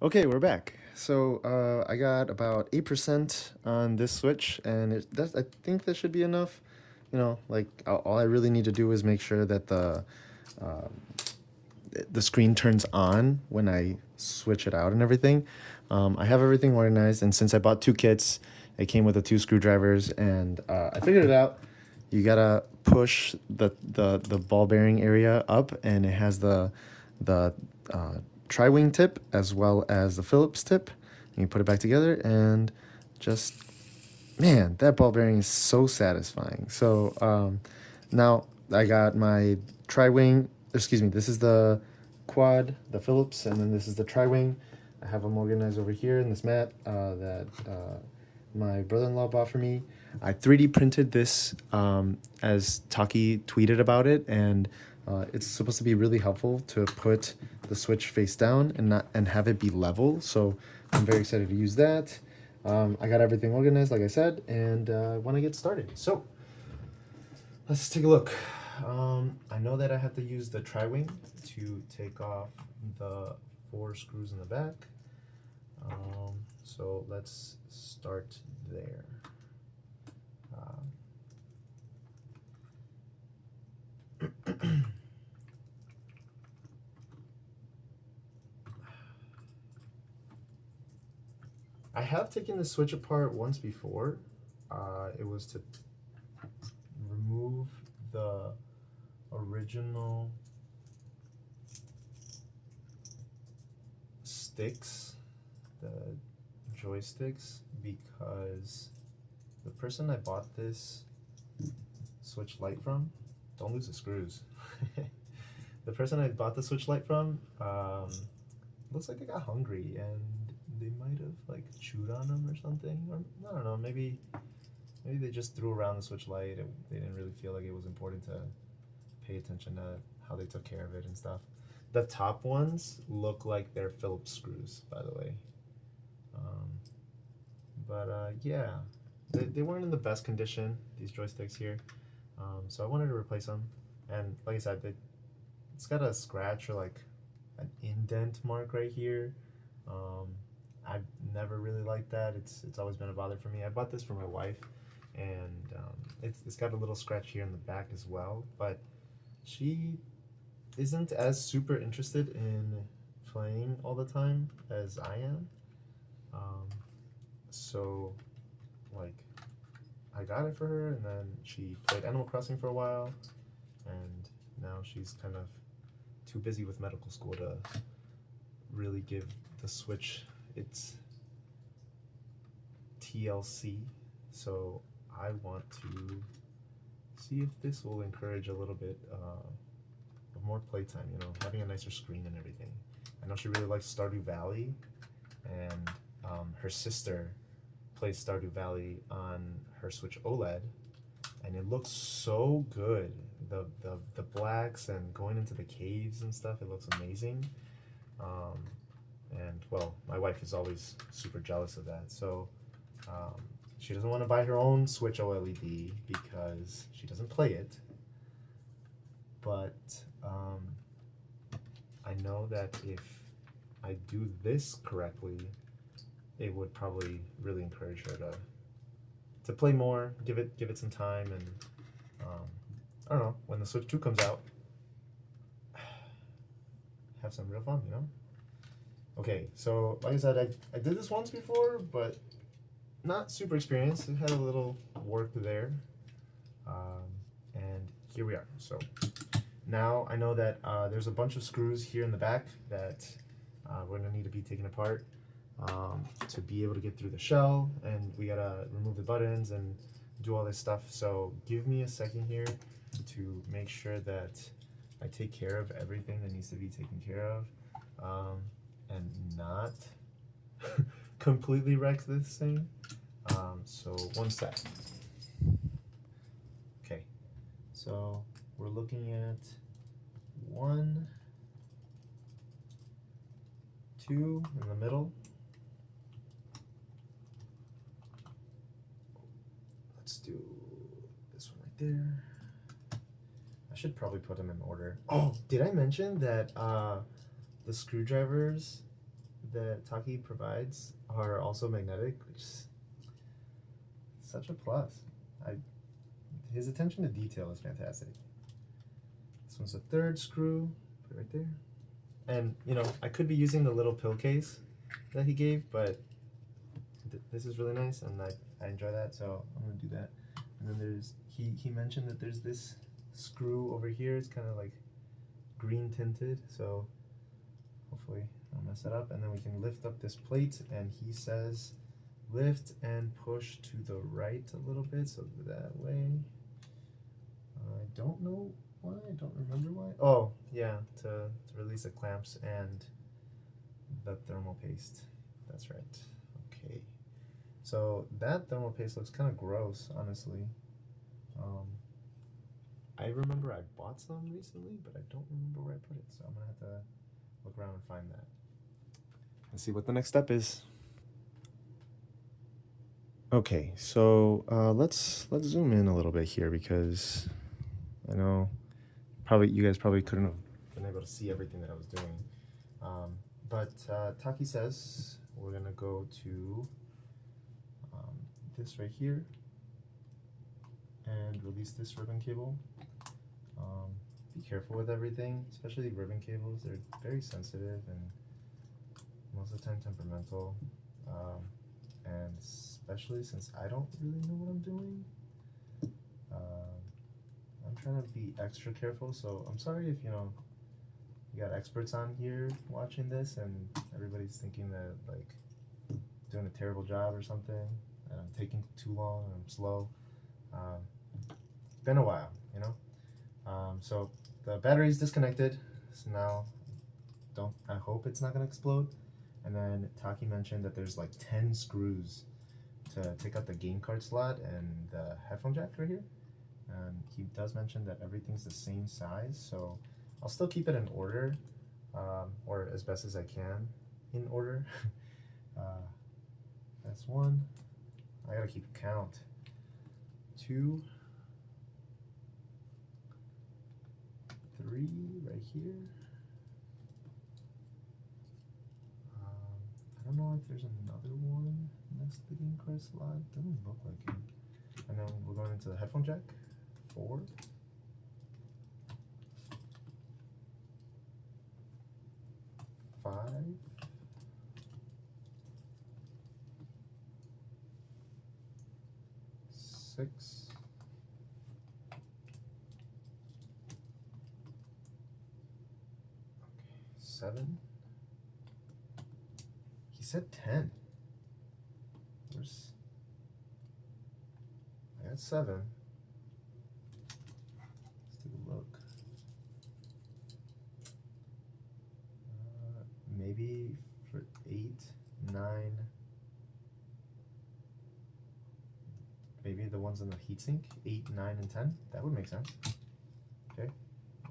Okay, we're back. So I got about 8% on this switch, and I think that should be enough. Like all I really need to do is make sure that the screen turns on when I switch it out and everything. I have everything organized, and since I bought two kits, it came with the two screwdrivers, and I figured it out. You gotta push the ball bearing area up, and it has the tri-wing tip as well as the Phillips tip. And you put it back together, and just man, that ball bearing is so satisfying. So now I got my tri-wing. Excuse me. This is the quad, the Phillips, and then this is the tri-wing. I have them organized over here in this mat that my brother-in-law bought for me. I 3D printed this as Taki tweeted about it, and it's supposed to be really helpful to put the switch face down and have it be level. So I'm very excited to use that. I got everything organized, like I said, and want to get started. So let's take a look. I know that I have to use the tri-wing to take off the 4 screws in the back. So let's start there. I have taken the switch apart once before. It was to remove the original sticks, the joysticks, because the person I bought this Switch Lite from, don't lose the screws. The person I bought the Switch Lite from, looks like they got hungry and they might have like chewed on them or something. Or I don't know, maybe they just threw around the Switch Lite and they didn't really feel like it was important to pay attention to how they took care of it and stuff. The top ones look like they're Phillips screws, by the way. Yeah, they weren't in the best condition, these joysticks here. So I wanted to replace them. And like I said, it's got a scratch or like an indent mark right here. Um, I've never really liked that. It's always been a bother for me. I bought this for my wife, and it's got a little scratch here in the back as well. But she isn't as super interested in playing all the time as I am. Um, so like I got it for her, and then she played Animal Crossing for a while, and now she's kind of too busy with medical school to really give the Switch its TLC. So I want to see if this will encourage a little bit of more playtime, having a nicer screen and everything. I know she really likes Stardew Valley, and her sister plays Stardew Valley on her Switch OLED, and it looks so good. The blacks and going into the caves and stuff, it looks amazing. Um, and well, my wife is always super jealous of that. So she doesn't want to buy her own Switch OLED because she doesn't play it. But I know that if I do this correctly, it would probably really encourage her to play more, give it some time, and I don't know, when the Switch 2 comes out, have some real fun. Okay, so like I said, I did this once before, but not super experienced. It had a little work there, and here we are. So now I know that there's a bunch of screws here in the back that we're gonna need to be taken apart to be able to get through the shell, and we gotta remove the buttons and do all this stuff. So give me a second here to make sure that I take care of everything that needs to be taken care of, and not completely wreck this thing. So one sec. Okay, so we're looking at 1, 2 in the middle. Let's do this one right there. I should probably put them in order. Oh, did I mention that the screwdrivers, that Taki provides are also magnetic, which is such a plus. His attention to detail is fantastic. This one's the third screw, put it right there. And you know, I could be using the little pill case that he gave, but this is really nice, and I enjoy that, so I'm gonna do that. And then there's he mentioned that there's this screw over here. It's kind of like green tinted, so hopefully I don't mess that up. And then we can lift up this plate, and he says lift and push to the right a little bit, so that way. I don't know why, I don't remember why. Oh yeah, to release the clamps and the thermal paste. That's right. Okay, so that thermal paste looks kind of gross, honestly. I remember I bought some recently, but I don't remember where I put it, so I'm gonna have to look around and find that and see what the next step is. Okay, so let's zoom in a little bit here, because I know you guys probably couldn't have been able to see everything that I was doing. But Taki says we're gonna go to this right here and release this ribbon cable. Be careful with everything, especially ribbon cables. They're very sensitive and most of the time temperamental. And especially since I don't really know what I'm doing, I'm trying to be extra careful. So I'm sorry if you got experts on here watching this and everybody's thinking that like doing a terrible job or something, and I'm taking too long and I'm slow. It's been a while, so the battery's disconnected, so now I hope it's not gonna explode. And then Taki mentioned that there's like 10 screws to take out the game card slot and the headphone jack right here. And he does mention that everything's the same size, so I'll still keep it in order, or as best as I can in order. That's one. I gotta keep count. 2, 3 right here. I don't know if there's another one next to the game card slot. Doesn't look like it. And then we're going into the headphone jack. 4. 5. 6. 7. He said 10. I got 7. Let's take a look. Maybe for 8, 9. Maybe the ones in the heatsink. 8, 9, and 10. That would make sense. Okay,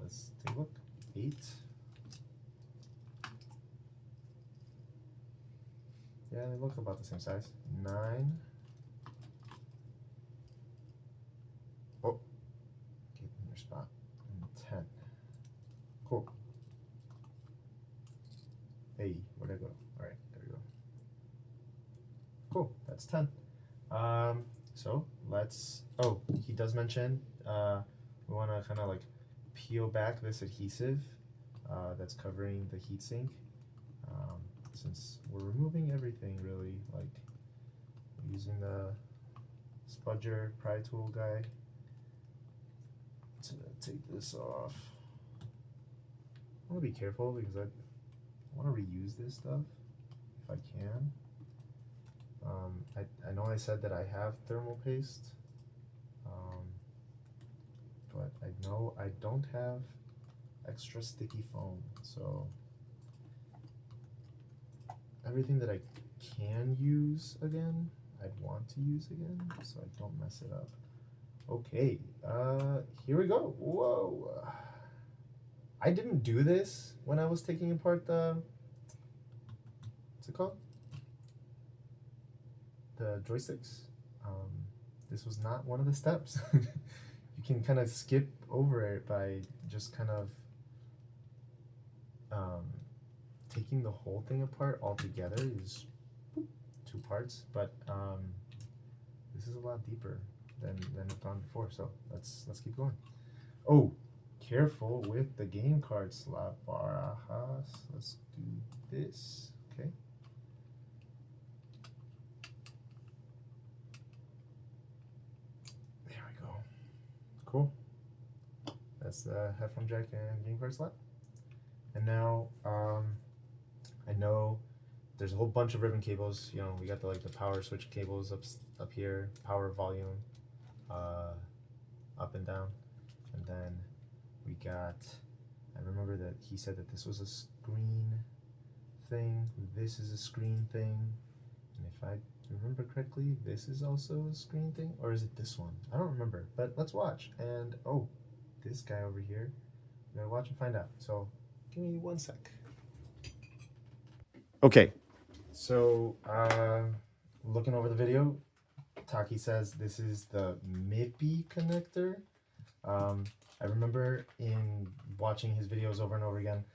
let's take a look. 8. Yeah, they look about the same size. 9. Oh, get in your spot. And 10. Cool. Hey, where'd I go? All right, there we go. Cool, that's 10. So let's. Oh, he does mention we want to kind of like peel back this adhesive that's covering the heatsink. Since we're removing everything really, like using the spudger pry tool guy to take this off. I want to be careful because I want to reuse this stuff if I can. I know I said that I have thermal paste, but I know I don't have extra sticky foam, so everything that I can use again, I'd want to use again, so I don't mess it up. Okay, here we go. Whoa. I didn't do this when I was taking apart what's it called? The joysticks. This was not one of the steps. You can kind of skip over it by just kind of taking the whole thing apart altogether is 2 parts, but this is a lot deeper than it's gone before. So let's keep going. Oh, careful with the game card slot, Barajas. Let's do this. Okay. There we go. Cool. That's the headphone jack and game card slot. And now I know there's a whole bunch of ribbon cables. You know, we got the power switch cables up here, power volume, up and down, and then we got. I remember that he said that this was a screen thing. This is a screen thing, and if I remember correctly, this is also a screen thing, or is it this one? I don't remember. But let's watch. And oh, this guy over here. We gotta watch and find out. So give me 1 sec. Okay, so looking over the video, Taki says this is the MIPI connector. I remember in watching his videos over and over again,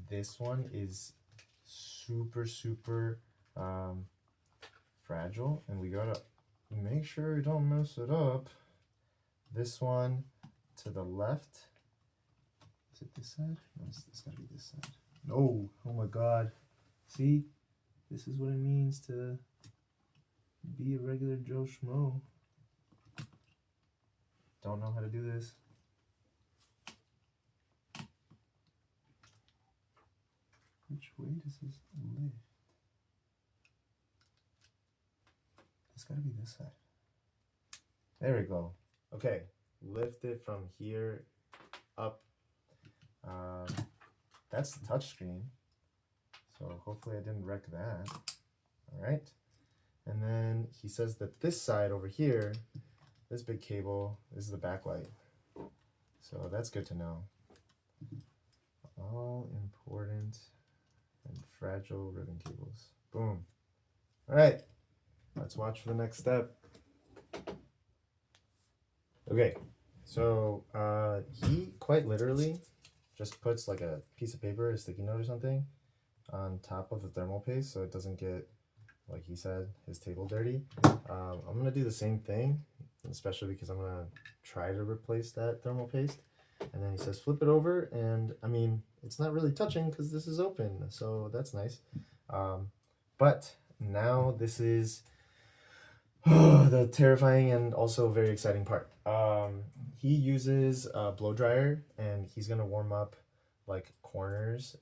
this one is super fragile, and we gotta make sure we don't mess it up. This one to the left. Is it this side? No, it's gotta be this side. No, oh my god. See, this is what it means to be a regular Joe Schmo. Don't know how to do this. Which way does this lift? It's gotta be this side. There we go. Okay, lift it from here up. That's the touch screen. So hopefully I didn't wreck that. All right. And then he says that this side over here, this big cable, this is the backlight. So that's good to know. All important and fragile ribbon cables. Boom. All right. Let's watch for the next step. Okay. So he quite literally just puts like a piece of paper, a sticky note or something, on top of the thermal paste so it doesn't get, like he said, his table dirty. I'm gonna do the same thing, especially because I'm gonna try to replace that thermal paste. And then he says flip it over, and I mean it's not really touching because this is open, so that's nice. But now this is the terrifying and also very exciting part. He uses a blow dryer, and he's gonna warm up like corners.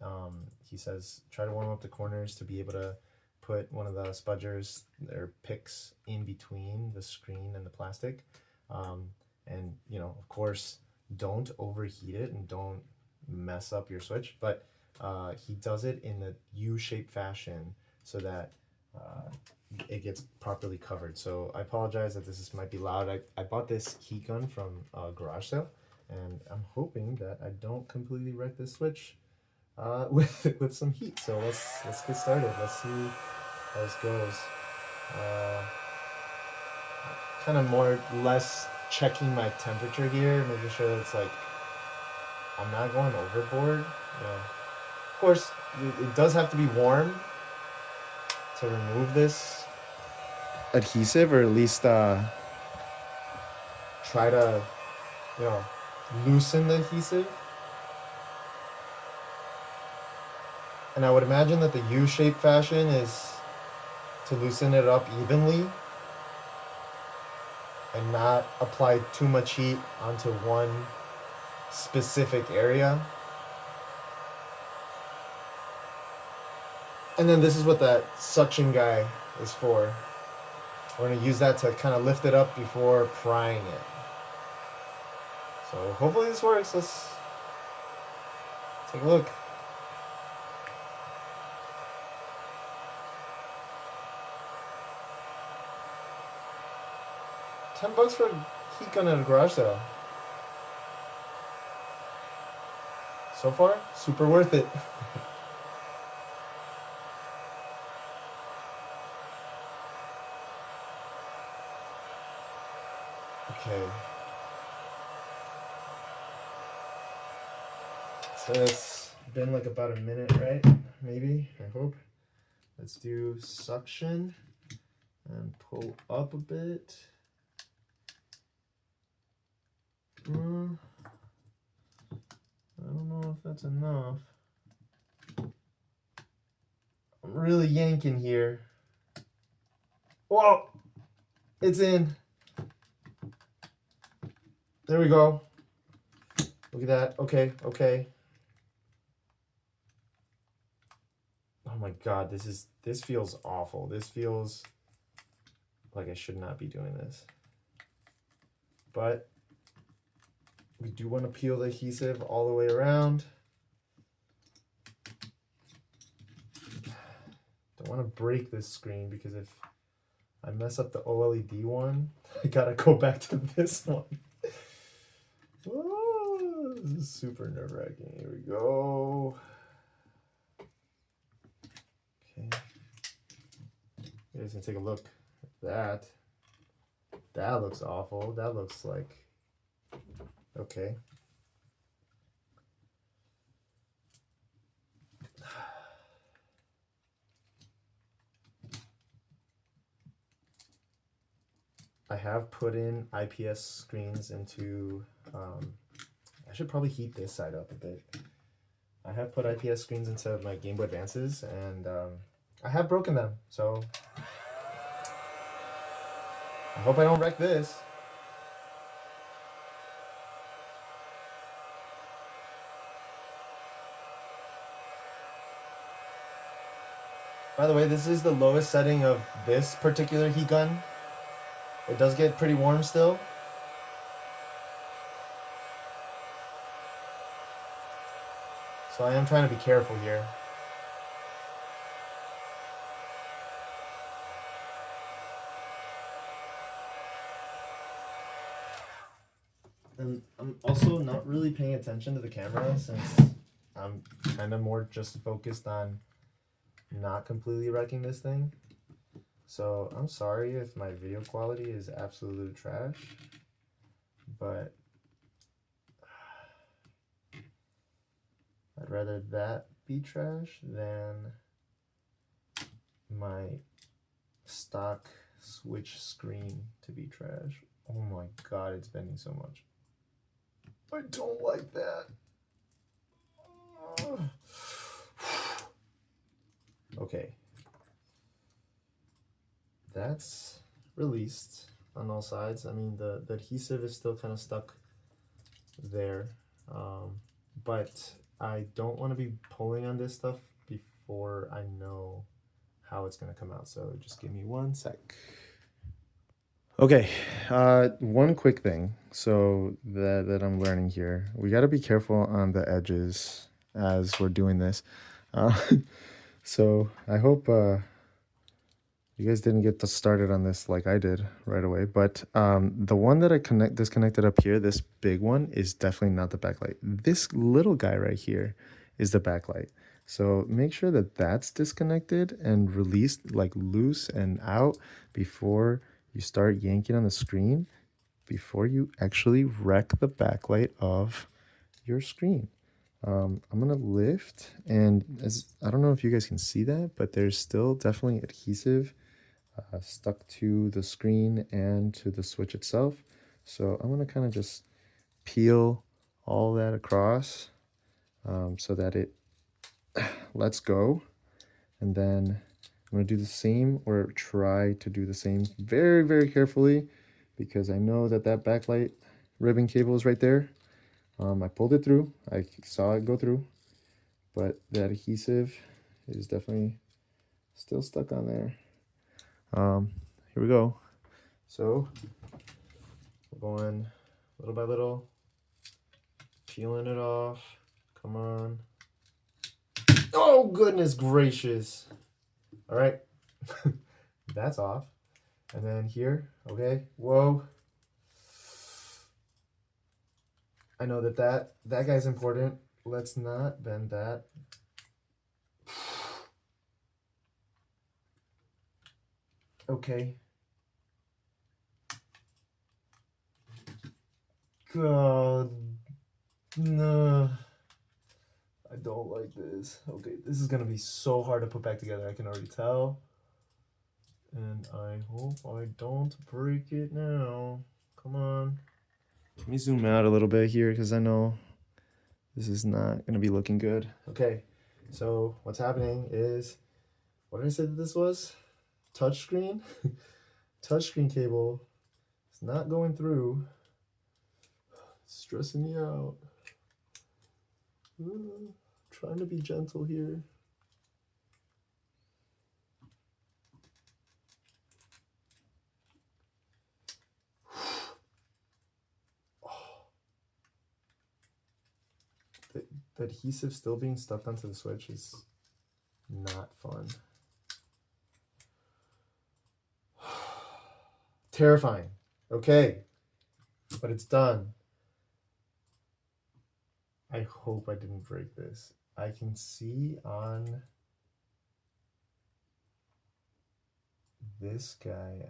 He says try to warm up the corners to be able to put one of the spudgers or picks in between the screen and the plastic. And you know, of course, don't overheat it and don't mess up your switch, but he does it in the U-shaped fashion so that it gets properly covered. So I apologize that this might be loud. I bought this heat gun from a garage sale, and I'm hoping that I don't completely wreck this switch with some heat. So let's get started. Let's see how this goes. Kind of more or less checking my temperature here, making sure that it's like I'm not going overboard. You know, of course, it does have to be warm to remove this adhesive, or at least try to, you know, loosen the adhesive. And I would imagine that the U-shaped fashion is to loosen it up evenly and not apply too much heat onto one specific area. And then this is what that suction guy is for. We're going to use that to kind of lift it up before prying it. So hopefully this works. Let's take a look. $10 for a heat gun at a garage sale. So far, super worth it. Okay. So this been like about a minute, right? Maybe, I hope. Let's do suction and pull up a bit. I don't know if that's enough. I'm really yanking here. Whoa! It's in. There we go. Look at that. Okay, okay. Oh my god, this feels awful. This feels like I should not be doing this. But we do want to peel the adhesive all the way around. Don't want to break this screen because if I mess up the OLED one, I gotta go back to this one. Oh, this is super nerve-wracking. Here we go. Okay. You guys can take a look at that. That looks awful. That looks like... Okay. I have put in IPS screens into, I should probably heat this side up a bit. I have put IPS screens into my Game Boy Advances, and I have broken them, so I hope I don't wreck this. By the way, this is the lowest setting of this particular heat gun. It does get pretty warm still. So I am trying to be careful here. And I'm also not really paying attention to the camera since I'm kind of more just focused on not completely wrecking this thing. So I'm sorry if my video quality is absolute trash, but I'd rather that be trash than my stock Switch screen to be trash. Oh my god, it's bending so much. I don't like that. Okay. That's released on all sides. I mean, the adhesive is still kind of stuck there. But I don't want to be pulling on this stuff before I know how it's going to come out. So just give me 1 sec. Okay, one quick thing. So that I'm learning here, we got to be careful on the edges as we're doing this. So I hope you guys didn't get started on this like I did right away. But the one that I disconnected up here, this big one, is definitely not the backlight. This little guy right here is the backlight. So make sure that that's disconnected and released, like loose and out, before you start yanking on the screen, before you actually wreck the backlight of your screen. I'm gonna lift, and I don't know if you guys can see that, but there's still definitely adhesive stuck to the screen and to the Switch itself. So I'm gonna kind of just peel all that across so that it lets go, and then I'm going to do the same, or try to do the same, very, very carefully, because I know that that backlight ribbon cable is right there. I pulled it through. I saw it go through, but that adhesive is definitely still stuck on there. Here we go. So we're going little by little, peeling it off. Come on. Oh, goodness gracious. All right, that's off. And then here, okay, whoa. I know that guy's important. Let's not bend that. Okay. God, no. I don't like this. Okay, this is gonna be so hard to put back together, I can already tell. And I hope I don't break it now. Come on. Let me zoom out a little bit here because I know this is not gonna be looking good. Okay, so what's happening is, what did I say that this was? Touchscreen? Touchscreen cable. It's not going through. It's stressing me out. Trying to be gentle here. The adhesive still being stuck onto the switch is not fun. Terrifying. Okay, but it's done. I hope I didn't break this. I can see on this guy,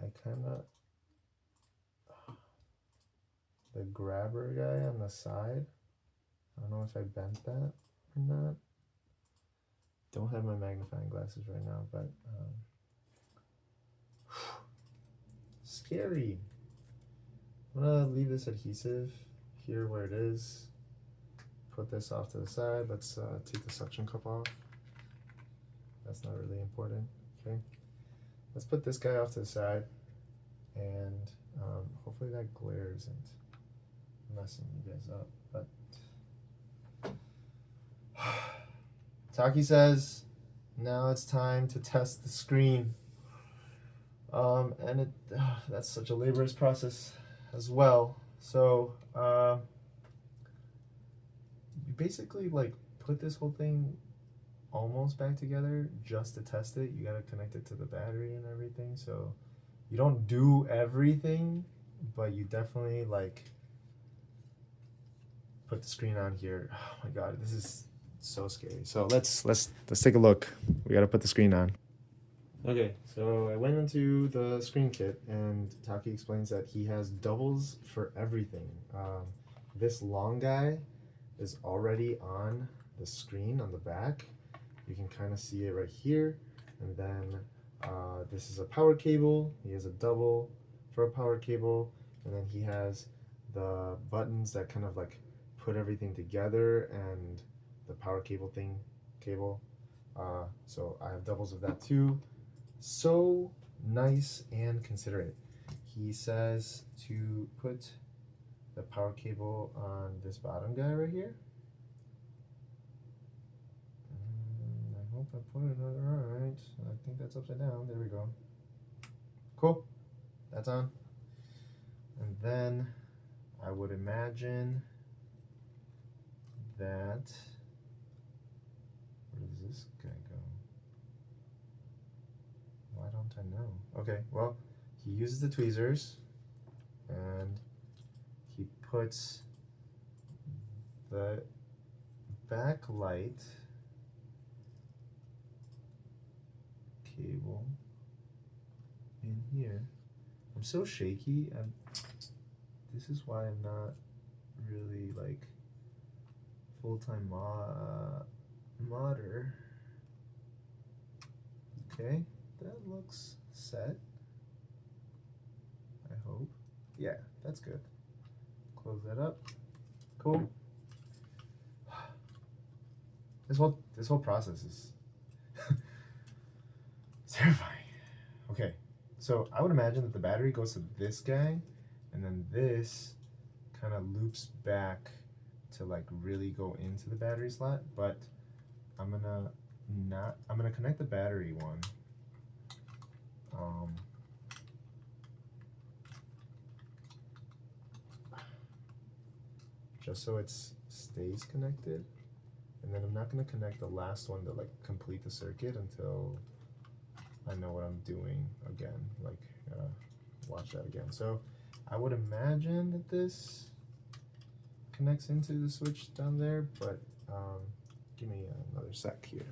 the grabber guy on the side, I don't know if I bent that or not. Don't have my magnifying glasses right now, but scary. I'm gonna leave this adhesive here where it is. Put this off to the side. Let's take the suction cup off. That's not really important. Okay. Let's put this guy off to the side, and hopefully that glare isn't messing you guys up. But Taki says now it's time to test the screen, and that's such a laborious process as well. So you basically like put this whole thing almost back together just to test it. You got to connect it to the battery and everything, so you don't do everything, but you definitely like put the screen on here. Oh my god, this is so scary. So let's take a look. We got to put the screen on. Okay, so I went into the screen kit, and Taki explains that he has doubles for everything. This long guy is already on the screen on the back. You can kind of see it right here. And then this is a power cable. He has a double for a power cable. And then he has the buttons that kind of like put everything together, and the power cable cable. So I have doubles of that too. So nice and considerate. He says to put the power cable on this bottom guy right here. I hope I put it right. I think that's upside down. There we go. Cool. That's on. And then I would imagine that, where does this guy go? Why don't I know? Okay, well, he uses the tweezers, and he puts the backlight cable in here. I'm so shaky. This is why I'm not really like full-time modder. Okay, that looks set. I hope. Yeah, that's good. Close that up. Cool. This whole process is terrifying. Okay, so I would imagine that the battery goes to this guy, and then this kind of loops back to like really go into the battery slot, but I'm gonna connect the battery one. Just so it stays connected, and then I'm not gonna connect the last one to like complete the circuit until I know what I'm doing again. Like, watch that again. So I would imagine that this connects into the switch down there, but give me another sec here.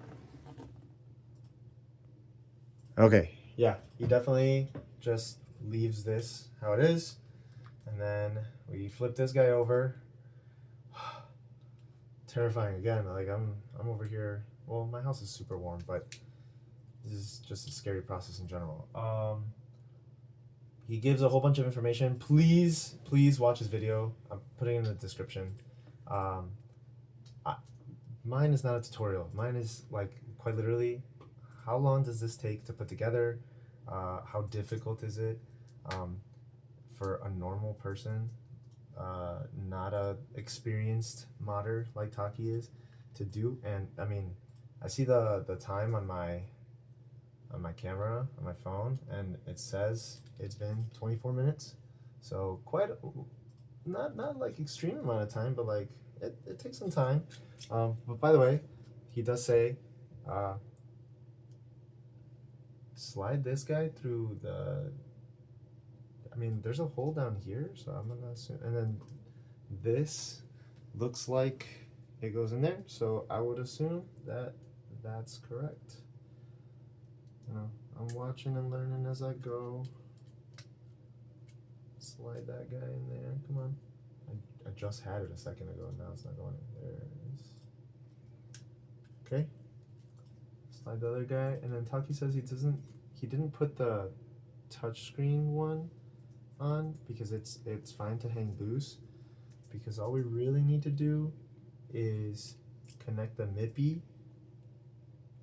Okay, yeah, he definitely just leaves this how it is, and then we flip this guy over. terrifying again. Like I'm over here. Well, my house is super warm, but this is just a scary process in general. He gives a whole bunch of information. Please watch his video. I'm putting it in the description. Um, Mine is not a tutorial. Mine is like quite literally, how long does this take to put together? How difficult is it for a normal person, not a experienced modder like Taki is, to do? And I mean, I see the time on my camera on my phone, and it says it's been 24 minutes. So quite not like extreme amount of time, but like it takes some time. But by the way, he does say, slide this guy through the. I mean, there's a hole down here, so I'm gonna assume, and then this looks like it goes in there. So I would assume that that's correct. You know, I'm watching and learning as I go. Slide that guy in there. Come on. I just had it a second ago, and now it's not going in. There it is. Okay. Slide the other guy, and then Taki says he didn't put the touchscreen one on because it's fine to hang loose, because all we really need to do is connect the MIPI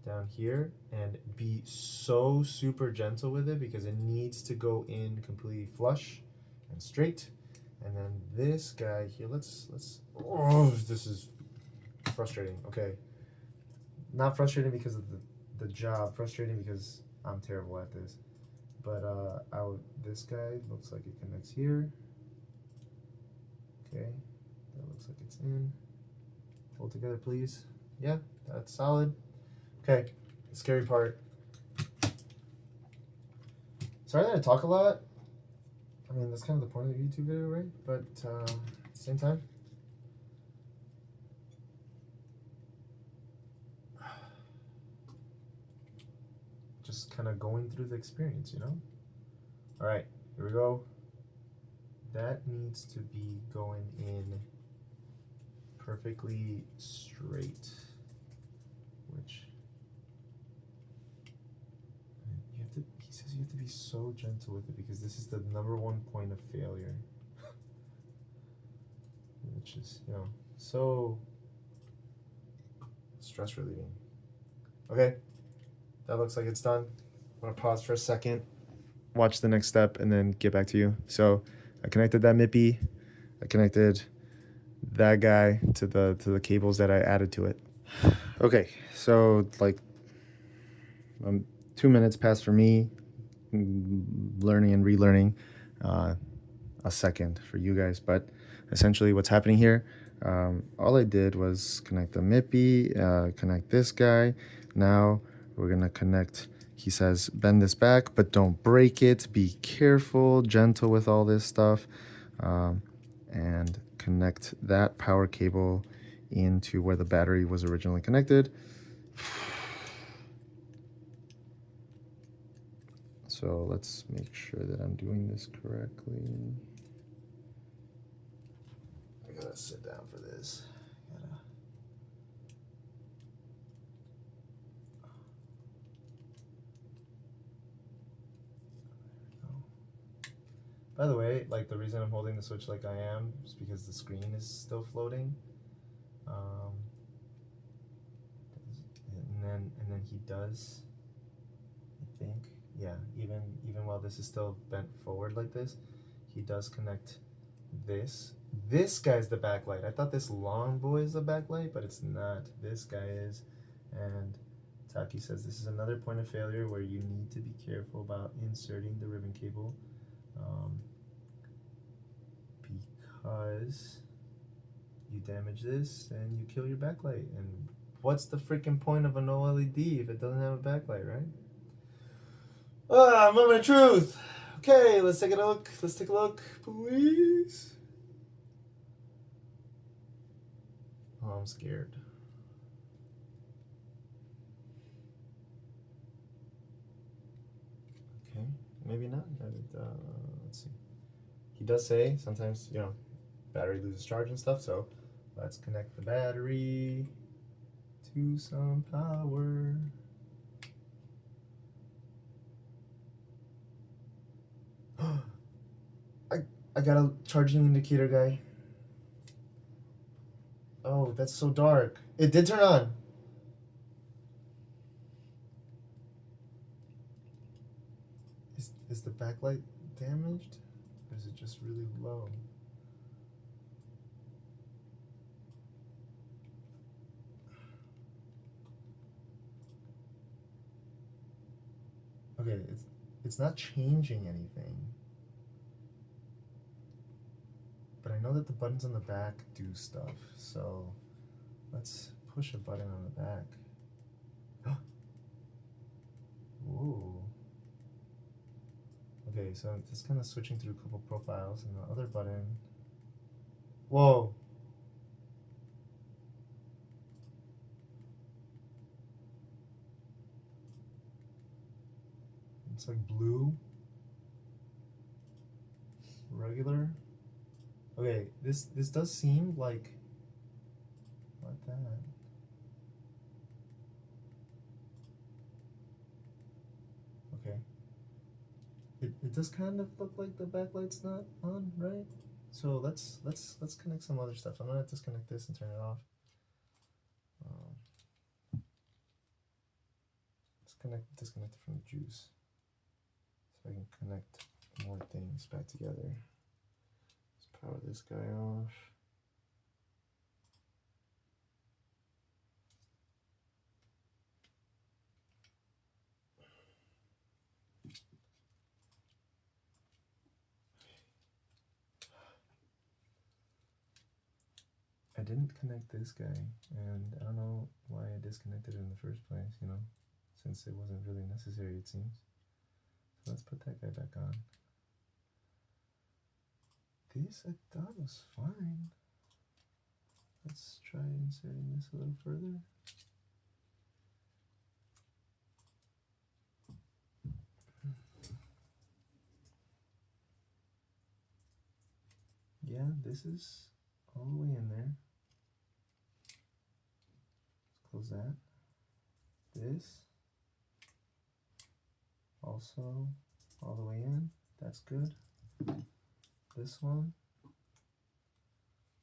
down here and be so super gentle with it, because it needs to go in completely flush and straight. And then this guy here, let's oh, this is frustrating. Okay, not frustrating because of the job, frustrating because I'm terrible at this. But this guy looks like it connects here. Okay, that looks like it's in. Hold together, please. Yeah, that's solid. Okay, the scary part. Sorry that I talk a lot. I mean, that's kind of the point of the YouTube video, right? But at the same time, just kind of going through the experience, you know? All right, here we go. That needs to be going in perfectly straight, which he says you have to be so gentle with it, because this is the #1 point of failure. Which is, you know, so stress relieving. Okay, that looks like it's done. I'm gonna pause for a second, watch the next step, and then get back to you. So I connected that MIPI, I connected that guy to the cables that I added to it. Okay, so like 2 minutes passed for me, learning and relearning, a second for you guys. But essentially what's happening here, all I did was connect the MIPI, connect this guy. Now we're gonna connect, he says bend this back but don't break it, be careful, gentle with all this stuff, and connect that power cable into where the battery was originally connected. So let's make sure that I'm doing this correctly. I gotta sit down for this. By the way, like the reason I'm holding the switch like I am is because the screen is still floating. And then he does, I think, yeah, even while this is still bent forward like this, he does connect this. This guy's the backlight. I thought this long boy is the backlight, but it's not. This guy is. And Taki says this is another point of failure where you need to be careful about inserting the ribbon cable, because you damage this and you kill your backlight. And what's the freaking point of an OLED if it doesn't have a backlight, right? Moment of truth. Okay, let's take a look. Let's take a look, please. Oh, I'm scared. Okay, maybe not. Let's see. He does say sometimes, you know, battery loses charge and stuff, so Let's connect the battery to some power. I got a charging indicator, guy. Oh, that's so dark. It did turn on. Is the backlight damaged? Or is it just really low? Okay, it's not changing anything. But I know that the buttons on the back do stuff, so let's push a button on the back. Ooh. Okay, so it's kind of switching through a couple profiles, and the other button. Whoa. It's like blue. Regular. Okay, this does seem like that. Okay. It does kind of look like the backlight's not on, right? So let's connect some other stuff. I'm gonna disconnect this and turn it off. Let's disconnect it from the juice, so I can connect more things back together. Let's power this guy off. I didn't connect this guy, and I don't know why I disconnected it in the first place, you know, since it wasn't really necessary, it seems. So let's put that guy back on. This I thought was fine. Let's try inserting this a little further. Yeah, this is all the way in there. Let's close that. This also all the way in. That's good. This one.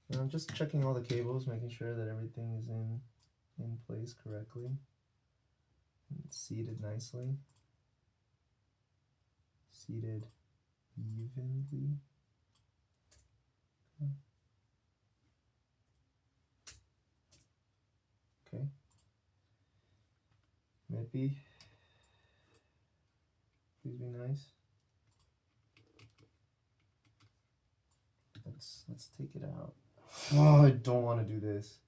And I'm just checking all the cables, making sure that everything is in place correctly. And it's seated nicely. Seated evenly. Okay. Maybe. Please be nice. Let's take it out. Oh, I don't want to do this.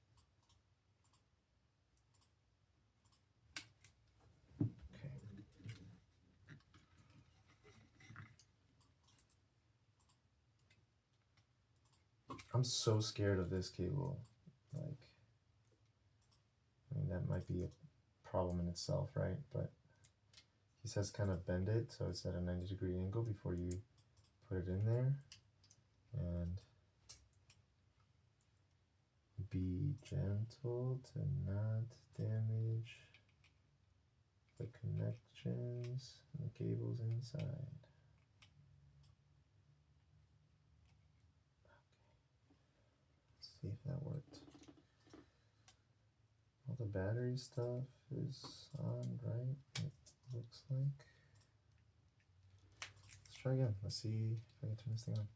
Okay. I'm so scared of this cable. Like, I mean, that might be a problem in itself, right? But he says kind of bend it so it's at a 90-degree angle before you put it in there. And be gentle to not damage the connections and the cables inside. Let's see if that worked. All the battery stuff is on, right? It looks like. Let's try again. Let's see if I can turn this thing on.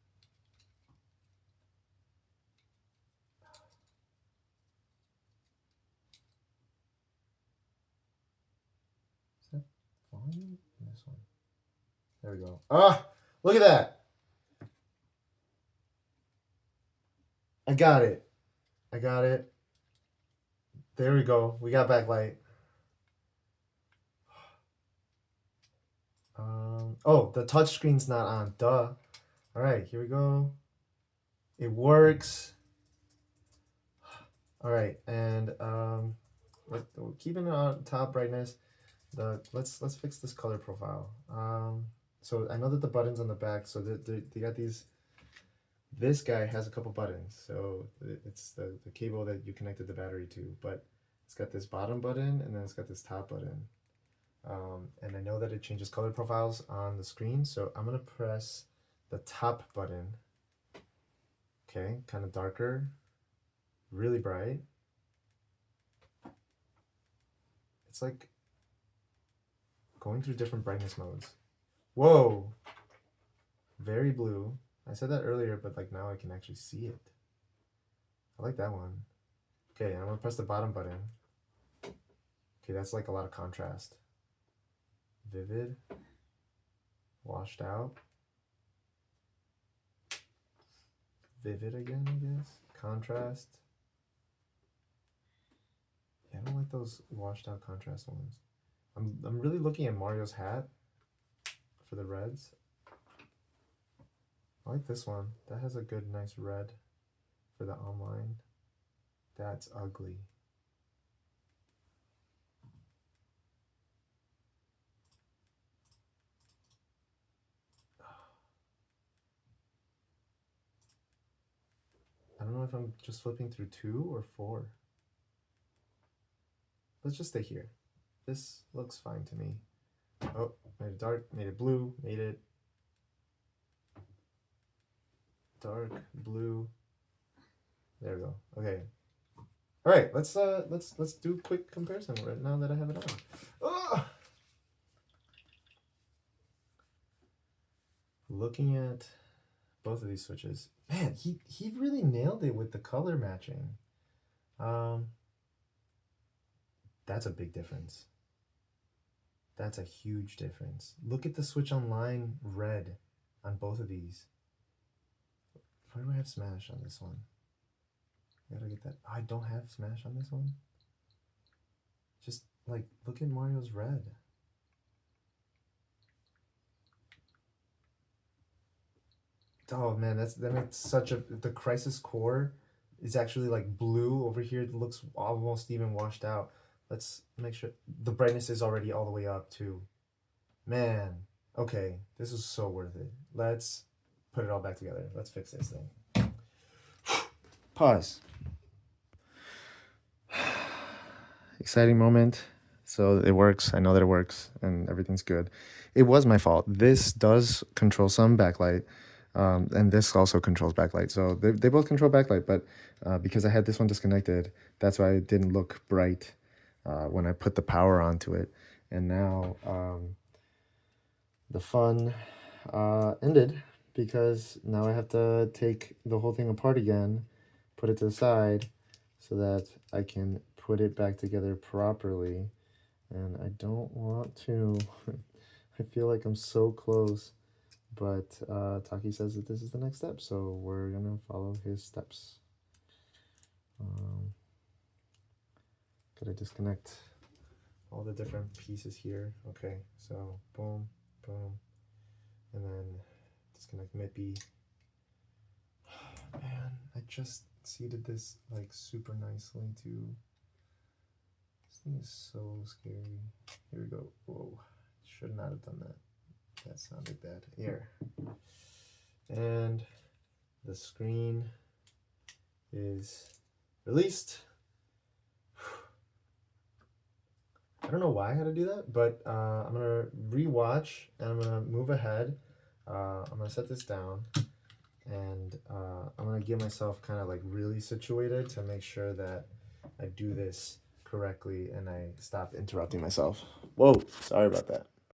Is that volume? This one. There we go. Ah! Look at that! I got it. I got it. There we go. We got backlight. Oh, the touch screen's not on. Duh. All right, here we go. It works. All right, and we're keeping it on top brightness. Let's fix this color profile. So I know that the buttons on the back. So they got these This guy has a couple buttons, so it's the cable that you connected the battery to, but it's got this bottom button and then it's got this top button. And I know that it changes color profiles on the screen, so I'm gonna press the top button. Okay, kind of darker, really bright. It's like going through different brightness modes. Whoa! Very blue. I said that earlier, but like now I can actually see it. I like that one. Okay, I'm gonna press the bottom button. Okay, that's like a lot of contrast. Vivid. Washed out. Vivid again, I guess. Contrast. Yeah, I don't like those washed out contrast ones. I'm really looking at Mario's hat for the reds. I like this one. That has a good, nice red for the online. That's ugly. I don't know if I'm just flipping through 2 or 4. Let's just stay here. This looks fine to me. Oh, made it dark, made it blue, made it dark blue. There we go. Okay. All right, let's do a quick comparison right now that I have it on. Oh! Looking at both of these switches, man, he really nailed it with the color matching. That's a big difference. That's a huge difference. Look at the switch online red on both of these. Why do I have Smash on this one? I gotta get that. Oh, I don't have Smash on this one. Just like look at Mario's red. Oh man, that makes such a the Crisis Core is actually like blue over here. It looks almost even washed out. Let's make sure the brightness is already all the way up too. Man, okay, this is so worth it. Let's put it all back together. Let's fix this thing. Pause. Exciting moment. So it works. I know that it works and everything's good. It was my fault. This does control some backlight. And this also controls backlight. So they both control backlight, but because I had this one disconnected, that's why it didn't look bright when I put the power onto it. And now the fun ended because now I have to take the whole thing apart again, put it to the side so that I can put it back together properly. And I don't want to. I feel like I'm so close. But Taki says that this is the next step, so we're gonna follow his steps. Gotta disconnect all the different pieces here. Okay, so boom, boom, and then disconnect MIPI. Man, I just seated this like super nicely too. This thing is so scary. Here we go. Whoa, should not have done that. That sounded bad. Here. And the screen is released. I don't know why I had to do that, but I'm gonna rewatch and I'm gonna move ahead. I'm gonna set this down and I'm gonna give myself kind of like really situated to make sure that I do this correctly and I stop interrupting myself. Whoa, sorry about that.